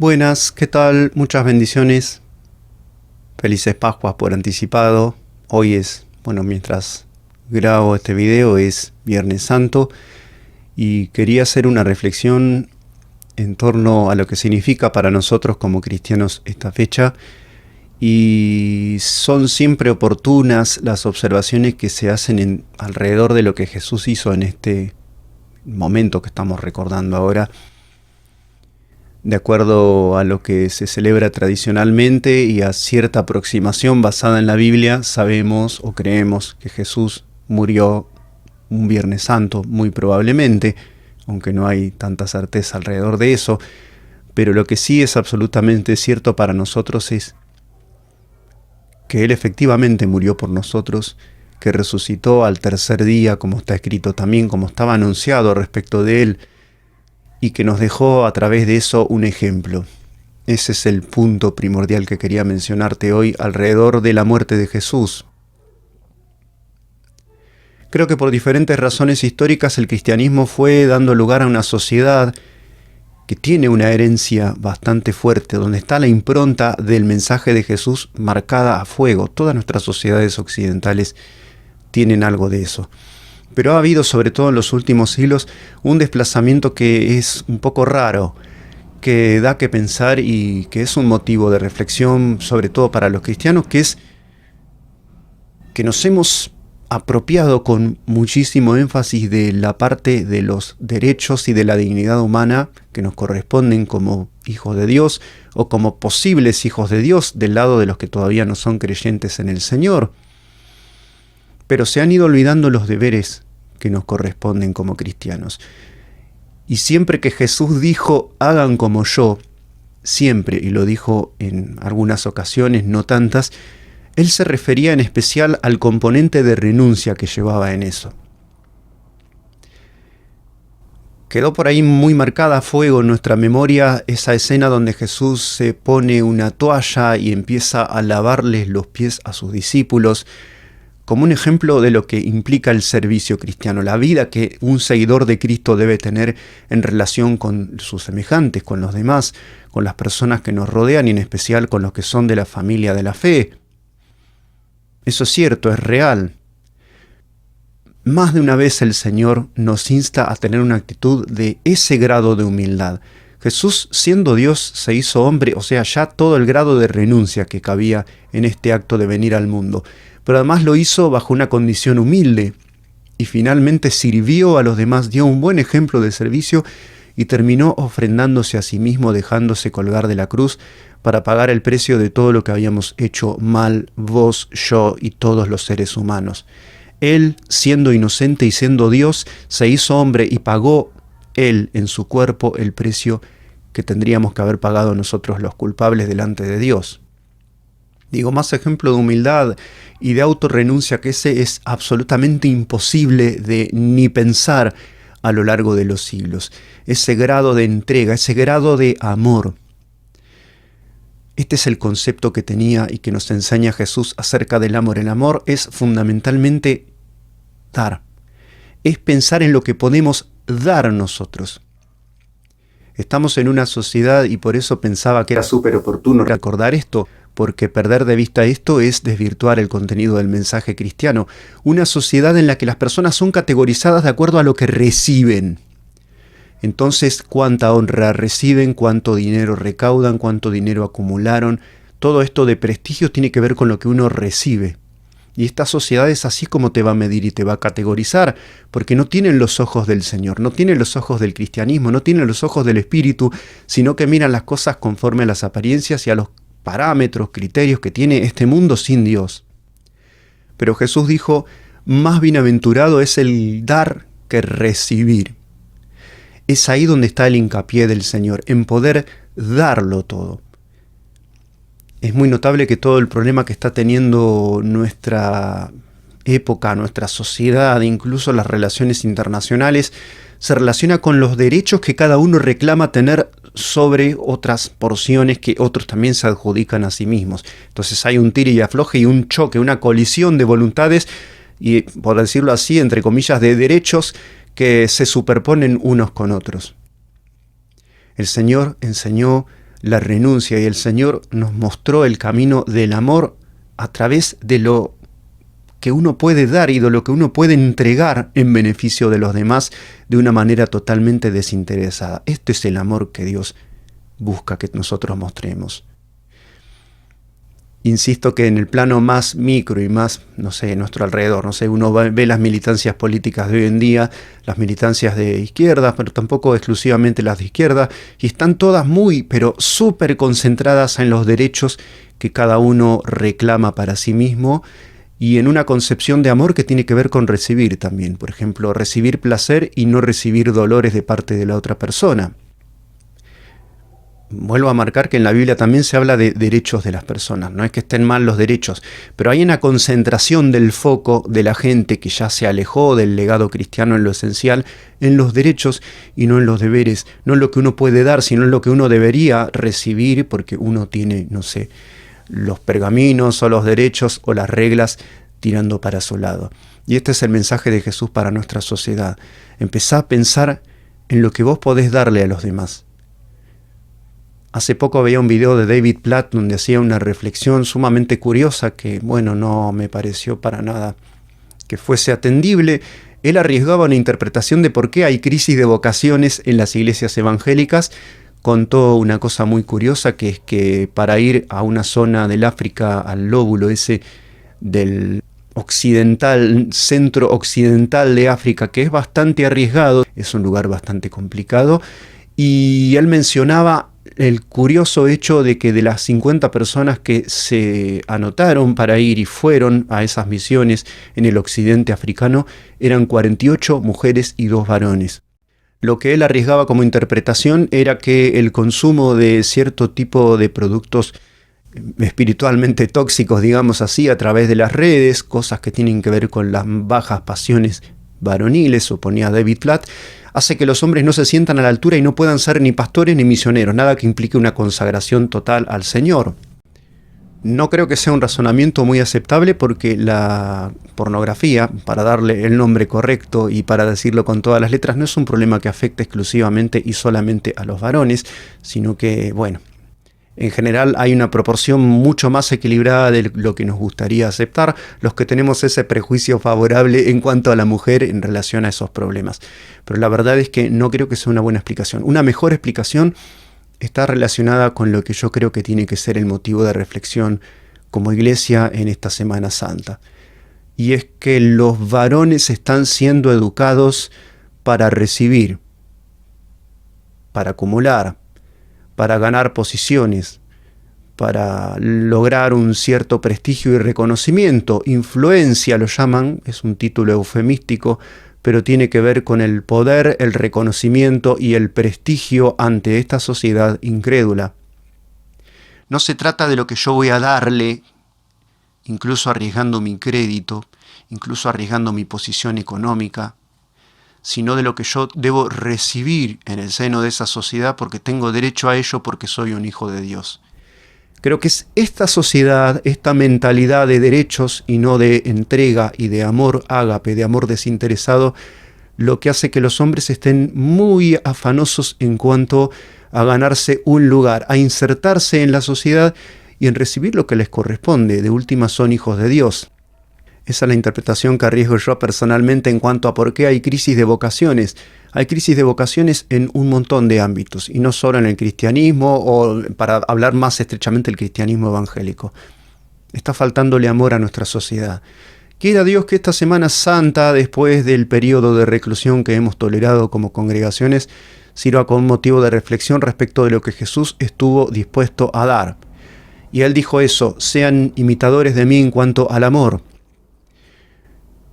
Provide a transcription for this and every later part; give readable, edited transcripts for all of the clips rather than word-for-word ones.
Buenas, ¿qué tal? Muchas bendiciones. Felices Pascuas por anticipado. Hoy es, mientras grabo este video es Viernes Santo y quería hacer una reflexión en torno a lo que significa para nosotros como cristianos esta fecha. Y son siempre oportunas las observaciones que se hacen alrededor de lo que Jesús hizo en este momento que estamos recordando ahora. De acuerdo a lo que se celebra tradicionalmente y a cierta aproximación basada en la Biblia, sabemos o creemos que Jesús murió un Viernes Santo, muy probablemente, aunque no hay tanta certeza alrededor de eso. Pero lo que sí es absolutamente cierto para nosotros es que Él efectivamente murió por nosotros, que resucitó al tercer día, como está escrito también, como estaba anunciado respecto de Él, y que nos dejó a través de eso un ejemplo. Ese es el punto primordial que quería mencionarte hoy alrededor de la muerte de Jesús. Creo que por diferentes razones históricas el cristianismo fue dando lugar a una sociedad que tiene una herencia bastante fuerte, donde está la impronta del mensaje de Jesús marcada a fuego. Todas nuestras sociedades occidentales tienen algo de eso. Pero ha habido, sobre todo en los últimos siglos, un desplazamiento que es un poco raro, que da que pensar y que es un motivo de reflexión, sobre todo para los cristianos, que es que nos hemos apropiado con muchísimo énfasis de la parte de los derechos y de la dignidad humana que nos corresponden como hijos de Dios o como posibles hijos de Dios del lado de los que todavía no son creyentes en el Señor. Pero se han ido olvidando los deberes que nos corresponden como cristianos. Y siempre que Jesús dijo, hagan como yo, siempre, y lo dijo en algunas ocasiones, no tantas, Él se refería en especial al componente de renuncia que llevaba en eso. Quedó por ahí muy marcada a fuego en nuestra memoria esa escena donde Jesús se pone una toalla y empieza a lavarles los pies a sus discípulos, como un ejemplo de lo que implica el servicio cristiano, la vida que un seguidor de Cristo debe tener en relación con sus semejantes, con los demás, con las personas que nos rodean y en especial con los que son de la familia de la fe. Eso es cierto, es real. Más de una vez el Señor nos insta a tener una actitud de ese grado de humildad. Jesús, siendo Dios, se hizo hombre, o sea, ya todo el grado de renuncia que cabía en este acto de venir al mundo. Pero además lo hizo bajo una condición humilde y finalmente sirvió a los demás, dio un buen ejemplo de servicio y terminó ofrendándose a sí mismo, dejándose colgar de la cruz para pagar el precio de todo lo que habíamos hecho mal, vos, yo y todos los seres humanos. Él, siendo inocente y siendo Dios, se hizo hombre y pagó Él en su cuerpo el precio que tendríamos que haber pagado nosotros los culpables delante de Dios. Digo, más ejemplo de humildad y de autorrenuncia que ese es absolutamente imposible de ni pensar a lo largo de los siglos. Ese grado de entrega, ese grado de amor. Este es el concepto que tenía y que nos enseña Jesús acerca del amor. El amor es fundamentalmente dar. Es pensar en lo que podemos dar nosotros. Estamos en una sociedad y por eso pensaba que era súper oportuno recordar esto, porque perder de vista esto es desvirtuar el contenido del mensaje cristiano. Una sociedad en la que las personas son categorizadas de acuerdo a lo que reciben. Entonces, cuánta honra reciben, cuánto dinero recaudan, cuánto dinero acumularon. Todo esto de prestigio tiene que ver con lo que uno recibe. Y esta sociedad es así como te va a medir y te va a categorizar, porque no tienen los ojos del Señor, no tienen los ojos del cristianismo, no tienen los ojos del Espíritu, sino que miran las cosas conforme a las apariencias y a los parámetros, criterios que tiene este mundo sin Dios. Pero Jesús dijo, más bienaventurado es el dar que recibir. Es ahí donde está el hincapié del Señor, en poder darlo todo. Es muy notable que todo el problema que está teniendo nuestra época, nuestra sociedad, incluso las relaciones internacionales, se relaciona con los derechos que cada uno reclama tener sobre otras porciones que otros también se adjudican a sí mismos. Entonces hay un tire y afloje y un choque, una colisión de voluntades y, por decirlo así, entre comillas, de derechos que se superponen unos con otros. El Señor enseñó la renuncia, y el Señor nos mostró el camino del amor a través de lo que uno puede dar y de lo que uno puede entregar en beneficio de los demás de una manera totalmente desinteresada. Este es el amor que Dios busca que nosotros mostremos. Insisto que en el plano más micro y más, nuestro alrededor, uno ve las militancias políticas de hoy en día, las militancias de izquierda, pero tampoco exclusivamente las de izquierda, y están todas pero súper concentradas en los derechos que cada uno reclama para sí mismo, y en una concepción de amor que tiene que ver con recibir también. Por ejemplo, recibir placer y no recibir dolores de parte de la otra persona. Vuelvo a marcar que en la Biblia también se habla de derechos de las personas. No es que estén mal los derechos, pero hay una concentración del foco de la gente que ya se alejó del legado cristiano en lo esencial, en los derechos y no en los deberes. No en lo que uno puede dar, sino en lo que uno debería recibir, porque uno tiene, los pergaminos o los derechos o las reglas tirando para su lado. Y este es el mensaje de Jesús para nuestra sociedad. Empezá a pensar en lo que vos podés darle a los demás. Hace poco veía un video de David Platt donde hacía una reflexión sumamente curiosa que, no me pareció para nada que fuese atendible. Él arriesgaba una interpretación de por qué hay crisis de vocaciones en las iglesias evangélicas. Contó una cosa muy curiosa, que es que para ir a una zona del África, al lóbulo ese del centro occidental de África, que es bastante arriesgado, es un lugar bastante complicado, y él mencionaba el curioso hecho de que de las 50 personas que se anotaron para ir y fueron a esas misiones en el occidente africano, eran 48 mujeres y 2 varones. Lo que él arriesgaba como interpretación era que el consumo de cierto tipo de productos espiritualmente tóxicos, digamos así, a través de las redes, cosas que tienen que ver con las bajas pasiones varoniles, suponía David Platt, hace que los hombres no se sientan a la altura y no puedan ser ni pastores ni misioneros, nada que implique una consagración total al Señor. No creo que sea un razonamiento muy aceptable, porque la pornografía, para darle el nombre correcto y para decirlo con todas las letras, no es un problema que afecte exclusivamente y solamente a los varones, sino que, en general hay una proporción mucho más equilibrada de lo que nos gustaría aceptar, los que tenemos ese prejuicio favorable en cuanto a la mujer en relación a esos problemas. Pero la verdad es que no creo que sea una buena explicación. Una mejor explicación está relacionada con lo que yo creo que tiene que ser el motivo de reflexión como iglesia en esta Semana Santa. Y es que los varones están siendo educados para recibir, para acumular, para ganar posiciones, para lograr un cierto prestigio y reconocimiento. Influencia lo llaman, es un título eufemístico, pero tiene que ver con el poder, el reconocimiento y el prestigio ante esta sociedad incrédula. No se trata de lo que yo voy a darle, incluso arriesgando mi crédito, incluso arriesgando mi posición económica, sino de lo que yo debo recibir en el seno de esa sociedad, porque tengo derecho a ello, porque soy un hijo de Dios. Creo que es esta sociedad, esta mentalidad de derechos y no de entrega y de amor ágape, de amor desinteresado, lo que hace que los hombres estén muy afanosos en cuanto a ganarse un lugar, a insertarse en la sociedad y en recibir lo que les corresponde. De última son hijos de Dios. Esa es la interpretación que arriesgo yo personalmente en cuanto a por qué hay crisis de vocaciones. Hay crisis de vocaciones en un montón de ámbitos, y no solo en el cristianismo, o para hablar más estrechamente el cristianismo evangélico. Está faltándole amor a nuestra sociedad. Quiera Dios que esta Semana Santa, después del periodo de reclusión que hemos tolerado como congregaciones, sirva como motivo de reflexión respecto de lo que Jesús estuvo dispuesto a dar. Y Él dijo eso: sean imitadores de mí en cuanto al amor.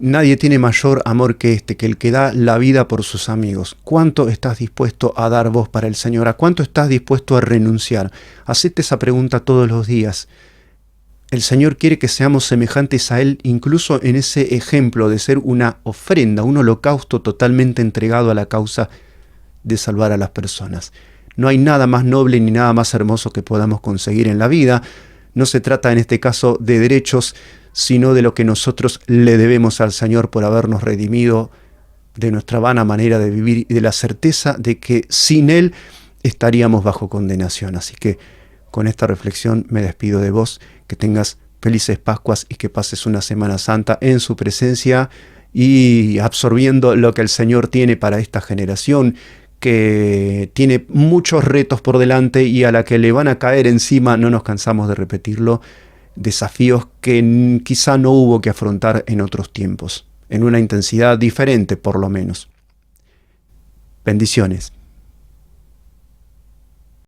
Nadie tiene mayor amor que este, que el que da la vida por sus amigos. ¿Cuánto estás dispuesto a dar vos para el Señor? ¿A cuánto estás dispuesto a renunciar? Hacete esa pregunta todos los días. El Señor quiere que seamos semejantes a Él, incluso en ese ejemplo de ser una ofrenda, un holocausto totalmente entregado a la causa de salvar a las personas. No hay nada más noble ni nada más hermoso que podamos conseguir en la vida. No se trata en este caso de derechos, sino de lo que nosotros le debemos al Señor por habernos redimido de nuestra vana manera de vivir y de la certeza de que sin Él estaríamos bajo condenación. Así que con esta reflexión me despido de vos, que tengas felices Pascuas y que pases una Semana Santa en su presencia y absorbiendo lo que el Señor tiene para esta generación, que tiene muchos retos por delante y a la que le van a caer encima, no nos cansamos de repetirlo, desafíos que quizá no hubo que afrontar en otros tiempos, en una intensidad diferente por lo menos. Bendiciones.